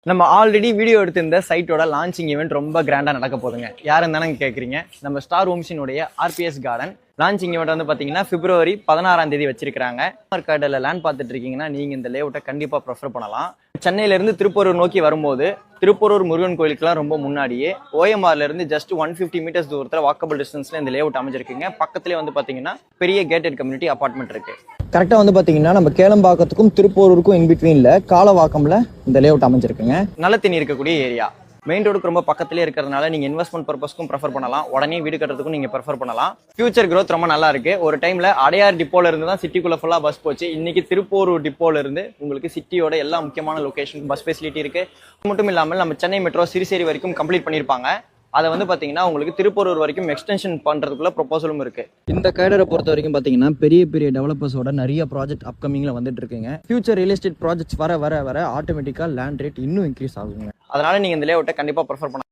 நம்ம already video எடுத்திருந்த சைட்டோட லான்ச்சிங் ஈவெண்ட் ரொம்ப கிராண்டா நடக்க போகுதுங்க. யாரும் தானே கேட்குறீங்க? நம்ம ஸ்டார் ஹோம்ஸினுடைய ஆர்பிஎஸ் கார்டன் லான்ச்சிங் ஈவெண்ட் வந்து பார்த்தீங்கன்னா பிப்ரவரி 16ஆம் தேதி வச்சிருக்காங்க. கார்டில் லேண்ட் பார்த்துட்டு இருக்கீங்கன்னா நீங்கள் இந்த லேஅவுட்டை கண்டிப்பாக ப்ரிஃபர் பண்ணலாம். சென்னையிலேருந்து திருப்பூரூர் நோக்கி வரும்போது திருப்பூரூர் முருகன் கோயிலுக்குலாம் ரொம்ப முன்னாடியே ஓஎம்ஆர்லேருந்து ஜஸ்ட் 150 மீட்டர்ஸ் தூரத்தில் வாக்கபிள் டிஸ்டன்ஸில் இந்த லேஅவுட் அமைஞ்சிருக்குங்க. பக்கத்துலேயே வந்து பார்த்தீங்கன்னா பெரிய கேட்டட் கம்யூனிட்டி அபார்ட்மெண்ட் இருக்கு. கரெக்டாக வந்து பார்த்தீங்கன்னா நம்ம கேளம்பாக்கத்துக்கும் திருப்பூருக்கும் இன்பிட்வீனில் காலவாக்கம்ல இந்த லேஅவுட் அமைஞ்சிருக்குங்க. நல்ல தண்ணி இருக்கக்கூடிய ஏரியா, மெயின் ரோடுக்கு ரொம்ப பக்கத்துலேயே இருக்கிறதுனால நீங்கள் இன்வெஸ்ட்மெண்ட் பர்பஸ்க்கும் ப்ரிஃபர் பண்ணலாம். உடனே வீடு கட்டுறதுக்கும் நீங்கள் ப்ரிஃபர் பண்ணலாம். ஃபியூச்சர் growth ரொம்ப நல்லா இருக்கு. ஒரு டைமில் அடையார் டிப்போல இருந்து தான் சிட்டிக்குள்ள ஃபுல்லாக பஸ் போச்சு. இன்னைக்கு திருப்பூர் டிப்போல இருந்து உங்களுக்கு சிட்டியோட எல்லா முக்கியமான லொகேஷன் பஸ் ஃபெசிலிட்டி இருக்கு. மட்டும் இல்லாமல் நம்ம சென்னை மெட்ரோ சிறுசேரி வரைக்கும் கம்ப்ளீட் பண்ணியிருப்பாங்க. அதை வந்து பார்த்தீங்கன்னா உங்களுக்கு திருப்பூர் வரைக்கும் எக்ஸ்டென்ஷன் பண்ணுறதுக்குள்ள ப்ரொபோசலும் இருக்கு. இந்த கேடரை பொறுத்த வரைக்கும் பார்த்தீங்கன்னா பெரிய பெரிய டெவலப்பர்ஸோட நிறைய ப்ராஜெக்ட் அப்கமிங்ல வந்துட்டு இருக்குங்க. ஃபியூச்சர் ரியல் எஸ்டேட் ப்ராஜெக்ட்ஸ் வர வர வர ஆட்டோமேட்டிக்காக லேண்ட் ரேட் இன்னும் இன்க்ரீஸ் ஆகுங்க. அதனால நீங்கள் இந்த லேஅவுட்டை கண்டிப்பாக ப்ரிஃபர் பண்ணலாம்.